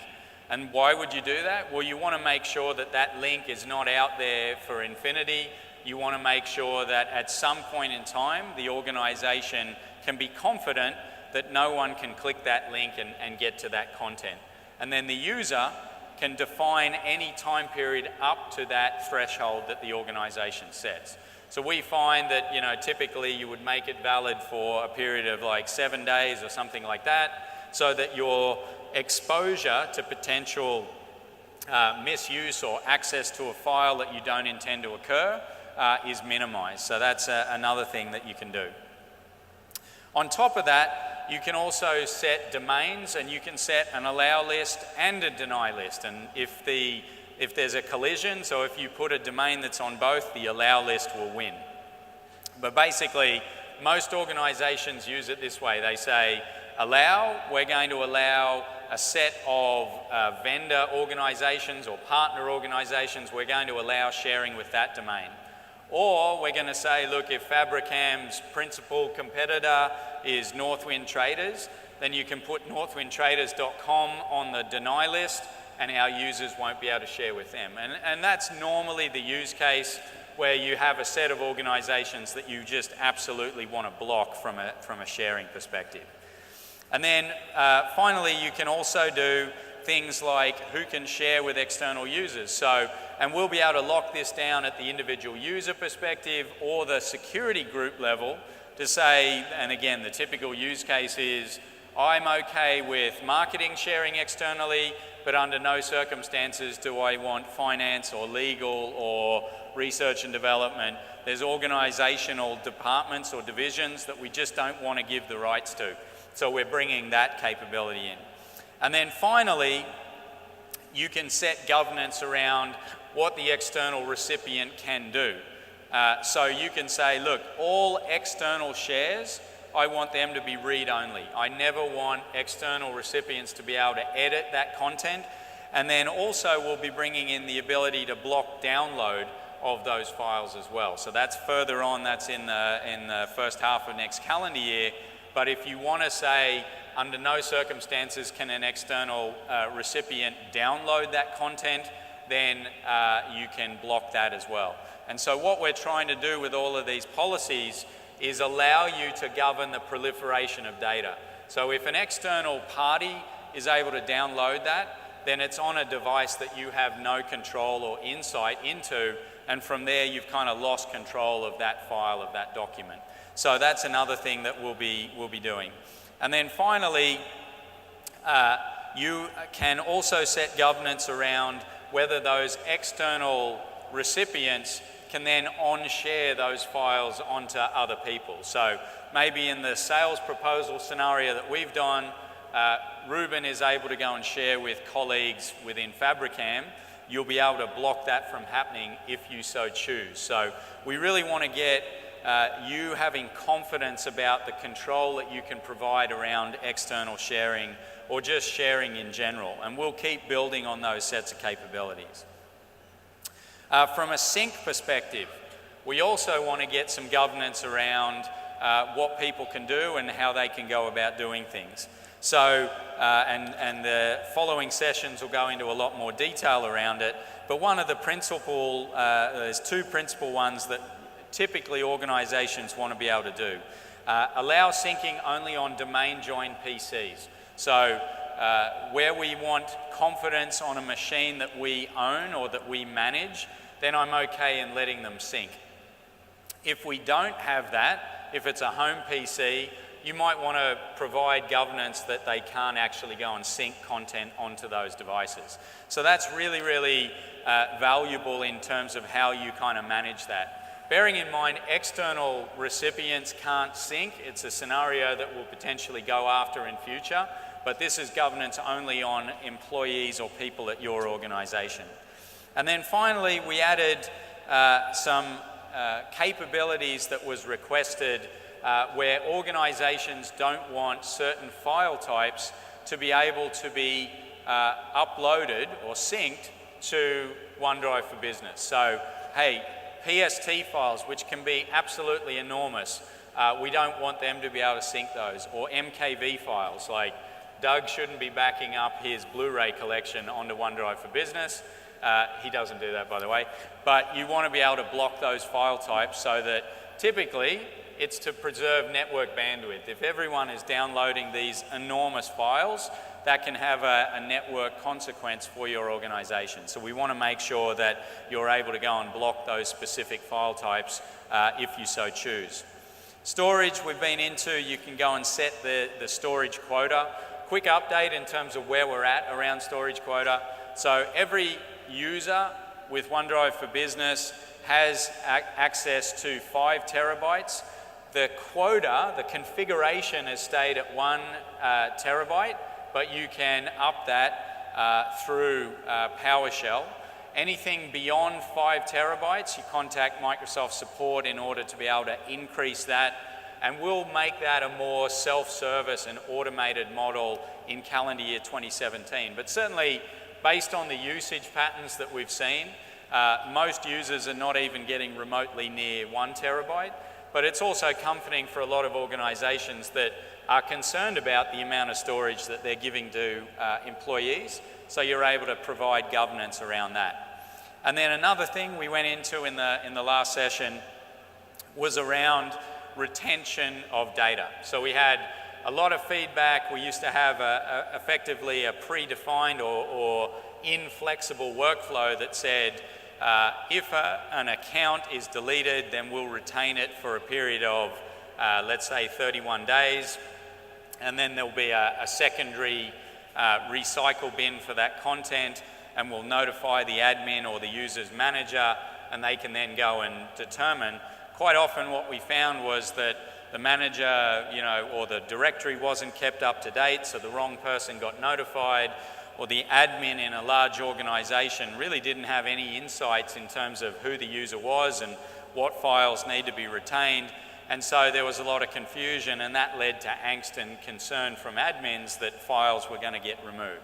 Speaker 2: And why would you do that? Well, you want to make sure that that link is not out there for infinity. You want to make sure that at some point in time, the organization can be confident that no one can click that link and get to that content. And then the user can define any time period up to that threshold that the organization sets. So we find that, typically you would make it valid for a period of like 7 days or something like that, so that your exposure to potential misuse or access to a file that you don't intend to occur is minimized. So that's another thing that you can do. On top of that, you can also set domains, and you can set an allow list and a deny list. And if there's a collision, so if you put a domain that's on both, the allow list will win. But basically, most organizations use it this way. They say, allow, we're going to allow a set of vendor organizations or partner organizations, we're going to allow sharing with that domain. Or we're going to say, look, if Fabricam's principal competitor is Northwind Traders, then you can put northwindtraders.com on the deny list, and our users won't be able to share with them. And that's normally the use case where you have a set of organizations that you just absolutely want to block from a sharing perspective. And then finally, you can also do things like who can share with external users. So, and we'll be able to lock this down at the individual user perspective or the security group level to say, and again, the typical use case is, I'm okay with marketing sharing externally, but under no circumstances do I want finance or legal or research and development. There's organizational departments or divisions that we just don't want to give the rights to. So we're bringing that capability in. And then finally, you can set governance around what the external recipient can do. So you can say, look, all external shares, I want them to be read-only. I never want external recipients to be able to edit that content. And then also we'll be bringing in the ability to block download of those files as well. So that's further on, that's in the first half of next calendar year. But if you want to say, under no circumstances can an external recipient download that content, then you can block that as well. And so what we're trying to do with all of these policies is allow you to govern the proliferation of data. So if an external party is able to download that, then it's on a device that you have no control or insight into, and from there you've kind of lost control of that file, of that document. So that's another thing that we'll be doing. And then finally, you can also set governance around whether those external recipients can then on-share those files onto other people. So maybe in the sales proposal scenario that we've done, Ruben is able to go and share with colleagues within Fabricam. You'll be able to block that from happening if you so choose. So we really want to get you having confidence about the control that you can provide around external sharing or just sharing in general. And we'll keep building on those sets of capabilities. From a sync perspective, we also want to get some governance around what people can do and how they can go about doing things. So, and the following sessions will go into a lot more detail around it, but one of the there's two principal ones that typically organizations want to be able to do. Allow syncing only on domain joined PCs. So where we want confidence on a machine that we own or that we manage, then I'm okay in letting them sync. If we don't have that, if it's a home PC, you might want to provide governance that they can't actually go and sync content onto those devices. So that's really, really valuable in terms of how you kind of manage that. Bearing in mind, external recipients can't sync. It's a scenario that we'll potentially go after in future, but this is governance only on employees or people at your organization. And then finally, we added some capabilities that was requested where organizations don't want certain file types to be able to be uploaded or synced to OneDrive for Business. So, hey, PST files, which can be absolutely enormous, we don't want them to be able to sync those. Or MKV files, like Doug shouldn't be backing up his Blu-ray collection onto OneDrive for Business. He doesn't do that, by the way. But you want to be able to block those file types so that typically it's to preserve network bandwidth. If everyone is downloading these enormous files, that can have a network consequence for your organization. So we want to make sure that you're able to go and block those specific file types if you so choose. Storage we've been into, you can go and set the storage quota. Quick update in terms of where we're at around storage quota. So every user with OneDrive for Business has access to 5 terabytes. The quota, the configuration has stayed at 1 terabyte, but you can up that through PowerShell. Anything beyond 5 terabytes, you contact Microsoft support in order to be able to increase that, and we'll make that a more self-service and automated model in calendar year 2017. But certainly, based on the usage patterns that we've seen, most users are not even getting remotely near 1 terabyte, but it's also comforting for a lot of organizations that are concerned about the amount of storage that they're giving to employees, so you're able to provide governance around that. And then another thing we went into in the last session was around retention of data. So we had a lot of feedback. We used to have effectively a predefined or inflexible workflow that said, if an account is deleted, then we'll retain it for a period of, let's say, 31 days. And then there'll be a secondary recycle bin for that content, and we'll notify the admin or the user's manager, and they can then go and determine. Quite often what we found was that the manager, or the directory wasn't kept up to date, so the wrong person got notified, or the admin in a large organization really didn't have any insights in terms of who the user was and what files need to be retained. And so there was a lot of confusion, and that led to angst and concern from admins that files were going to get removed.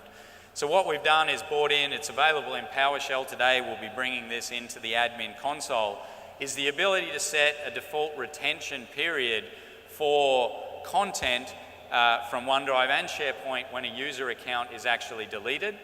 Speaker 2: So what we've done is brought in, it's available in PowerShell today, we'll be bringing this into the admin console, is the ability to set a default retention period for content from OneDrive and SharePoint when a user account is actually deleted.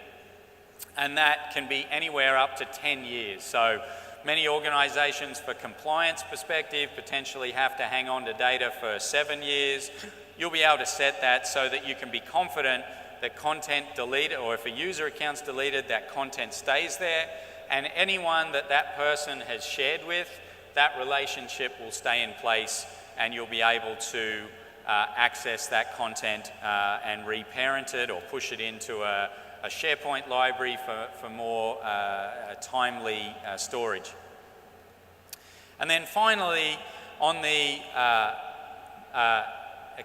Speaker 2: And that can be anywhere up to 10 years. So many organizations, for compliance perspective, potentially have to hang on to data for 7 years. You'll be able to set that so that you can be confident that content deleted, or if a user account's deleted, that content stays there, and anyone that person has shared with, that relationship will stay in place, and you'll be able to access that content and reparent it or push it into a SharePoint library for more timely storage. And then finally, on the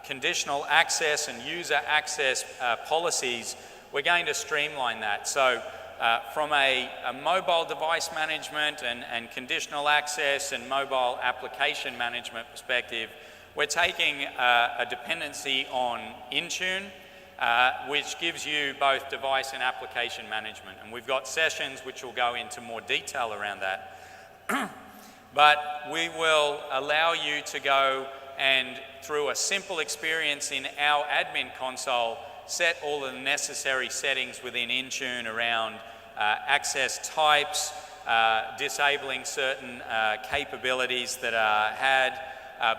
Speaker 2: conditional access and user access policies, we're going to streamline that. So from a mobile device management and conditional access and mobile application management perspective, we're taking a dependency on Intune, which gives you both device and application management. And we've got sessions which will go into more detail around that. But we will allow you to go and, through a simple experience in our admin console, set all of the necessary settings within Intune around access types, disabling certain capabilities that are had,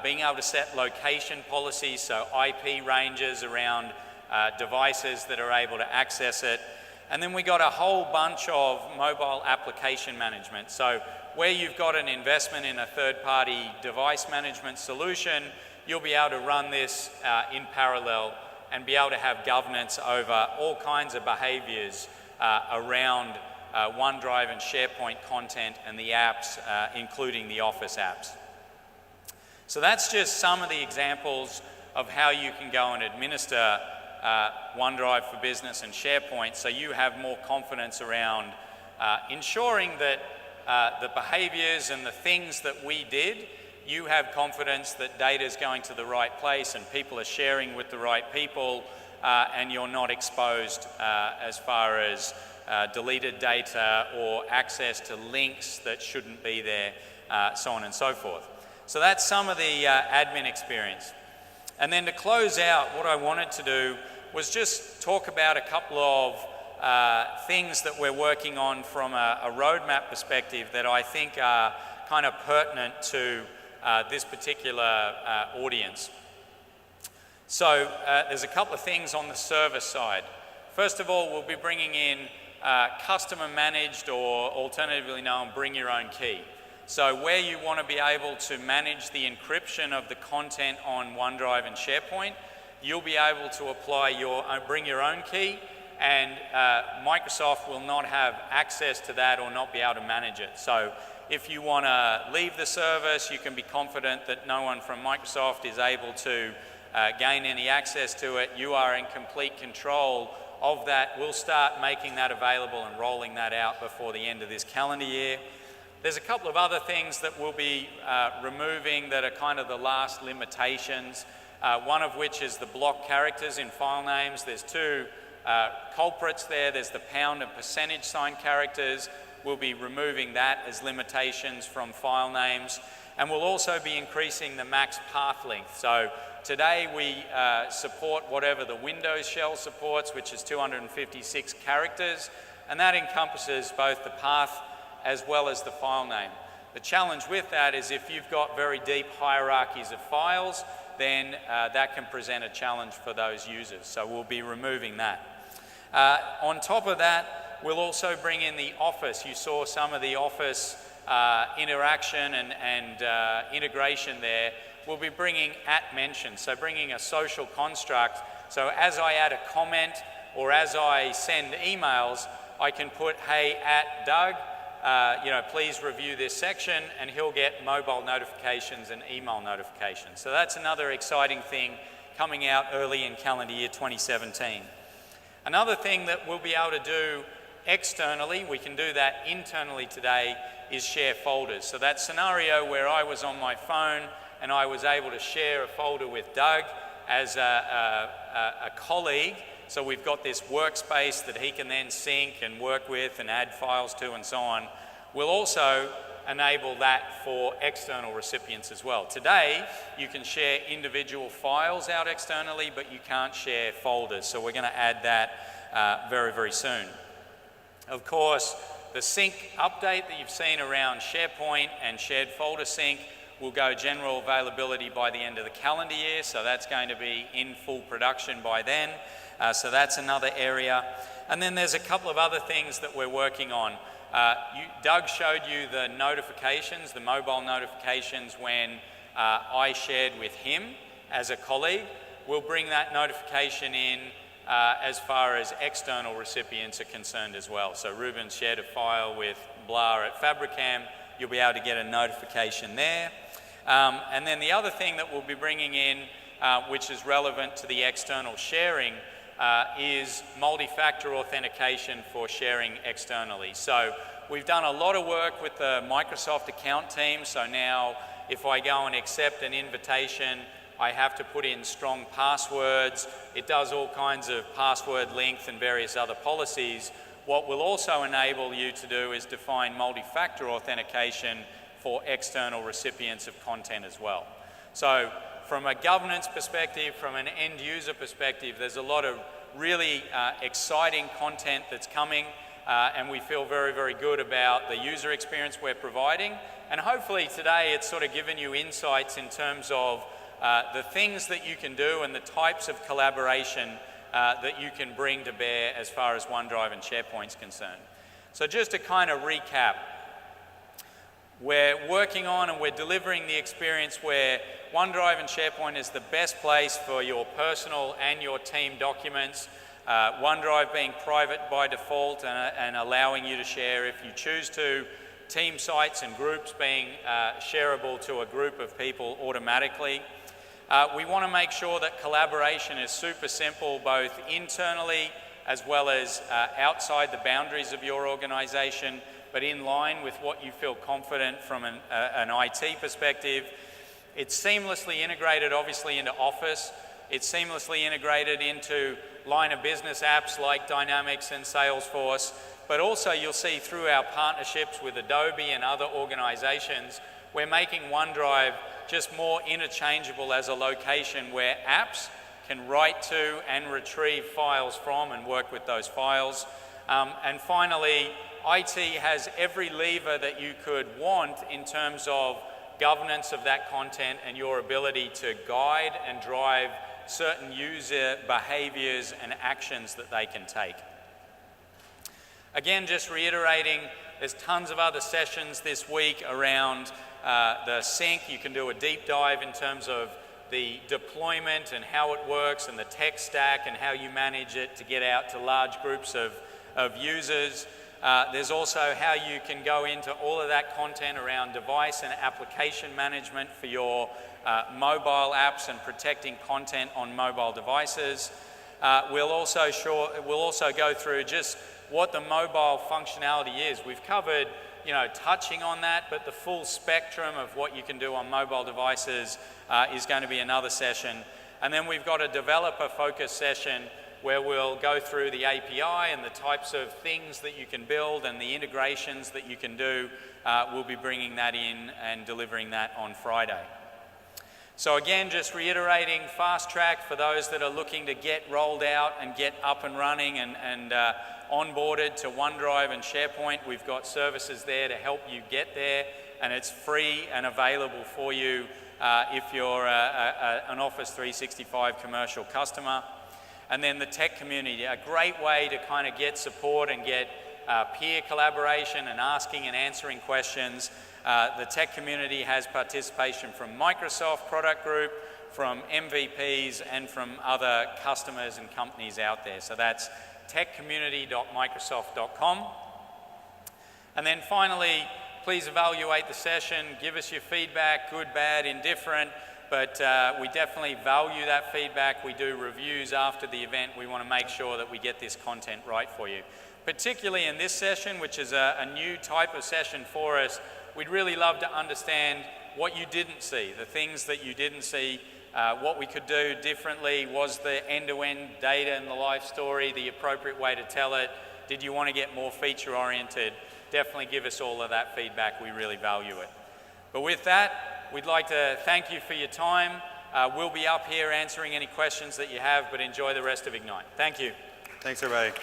Speaker 2: being able to set location policies, so IP ranges around devices that are able to access it. And then we got a whole bunch of mobile application management. So where you've got an investment in a third-party device management solution, you'll be able to run this in parallel and be able to have governance over all kinds of behaviors around OneDrive and SharePoint content and the apps, including the Office apps. So that's just some of the examples of how you can go and administer OneDrive for Business and SharePoint, so you have more confidence around ensuring that the behaviors and the things that we did, you have confidence that data is going to the right place and people are sharing with the right people, and you're not exposed as far as deleted data or access to links that shouldn't be there, so on and so forth. So that's some of the admin experience. And then to close out, what I wanted to do was just talk about a couple of things that we're working on from a roadmap perspective that I think are kind of pertinent to this particular audience. So there's a couple of things on the server side. First of all, we'll be bringing in customer managed, or alternatively known, bring your own key. So where you want to be able to manage the encryption of the content on OneDrive and SharePoint, you'll be able to apply your bring your own key, and Microsoft will not have access to that or not be able to manage it. So if you want to leave the service, you can be confident that no one from Microsoft is able to gain any access to it. You are in complete control of that. We'll start making that available and rolling that out before the end of this calendar year. There's a couple of other things that we'll be removing that are kind of the last limitations, one of which is the block characters in file names. There's two culprits there. There's the pound and percentage sign characters. We'll be removing that as limitations from file names. And we'll also be increasing the max path length. So today we support whatever the Windows shell supports, which is 256 characters, and that encompasses both the path as well as the file name. The challenge with that is if you've got very deep hierarchies of files, then that can present a challenge for those users. So we'll be removing that. On top of that, we'll also bring in the Office. You saw some of the Office interaction and integration there. We'll be bringing @mention, so bringing a social construct. So as I add a comment or as I send emails, I can put, hey, @Doug, please review this section, and he'll get mobile notifications and email notifications. So that's another exciting thing coming out early in calendar year 2017. Another thing that we'll be able to do externally, we can do that internally today, is share folders. So that scenario where I was on my phone and I was able to share a folder with Doug as a colleague. So we've got this workspace that he can then sync and work with and add files to and so on. We'll also enable that for external recipients as well. Today, you can share individual files out externally, but you can't share folders. So we're going to add that very, very soon. Of course, the sync update that you've seen around SharePoint and shared folder sync will go general availability by the end of the calendar year. So that's going to be in full production by then. So that's another area. And then there's a couple of other things that we're working on. Doug showed you the notifications, the mobile notifications when I shared with him as a colleague. We'll bring that notification in as far as external recipients are concerned as well. So Ruben shared a file with Blah at Fabricam. You'll be able to get a notification there. And then the other thing that we'll be bringing in, which is relevant to the external sharing, is multi-factor authentication for sharing externally. So we've done a lot of work with the Microsoft account team. So now if I go and accept an invitation, I have to put in strong passwords. It does all kinds of password length and various other policies. What we'll also enable you to do is define multi-factor authentication for external recipients of content as well. So from a governance perspective, from an end user perspective, there's a lot of really exciting content that's coming, and we feel very, very good about the user experience we're providing. And hopefully today it's sort of given you insights in terms of the things that you can do and the types of collaboration that you can bring to bear as far as OneDrive and SharePoint is concerned. So just to kind of recap, we're working on and we're delivering the experience where OneDrive and SharePoint is the best place for your personal and your team documents. OneDrive being private by default and allowing you to share if you choose to. Team sites and groups being shareable to a group of people automatically. We want to make sure that collaboration is super simple, both internally as well as outside the boundaries of your organization, but in line with what you feel confident from an IT perspective. It's seamlessly integrated, obviously, into Office. It's seamlessly integrated into line of business apps like Dynamics and Salesforce, but also you'll see through our partnerships with Adobe and other organizations, we're making OneDrive just more interchangeable as a location where apps can write to and retrieve files from and work with those files. And finally, IT has every lever that you could want in terms of governance of that content and your ability to guide and drive certain user behaviors and actions that they can take. Again, just reiterating, there's tons of other sessions this week around the sync. You can do a deep dive in terms of the deployment and how it works and the tech stack and how you manage it to get out to large groups of users. There's also how you can go into all of that content around device and application management for your mobile apps and protecting content on mobile devices. We'll also go through just what the mobile functionality is. We've covered, touching on that, but the full spectrum of what you can do on mobile devices is going to be another session. And then we've got a developer-focused session where we'll go through the API and the types of things that you can build and the integrations that you can do. We'll be bringing that in and delivering that on Friday. So again, just reiterating, fast track for those that are looking to get rolled out and get up and running and onboarded to OneDrive and SharePoint. We've got services there to help you get there, and it's free and available for you if you're an Office 365 commercial customer. And then the tech community, a great way to kind of get support and get peer collaboration and asking and answering questions. The tech community has participation from Microsoft product group, from MVPs, and from other customers and companies out there. So that's techcommunity.microsoft.com. And then finally, please evaluate the session, give us your feedback, good, bad, indifferent, but we definitely value that feedback. We do reviews after the event. We want to make sure that we get this content right for you. Particularly in this session, which is a new type of session for us, we'd really love to understand what you didn't see, the things that you didn't see, what we could do differently. Was the end-to-end data and the life story the appropriate way to tell it? Did you want to get more feature-oriented? Definitely give us all of that feedback. We really value it. But with that, we'd like to thank you for your time. We'll be up here answering any questions that you have, but enjoy the rest of Ignite. Thank you.
Speaker 1: Thanks, everybody.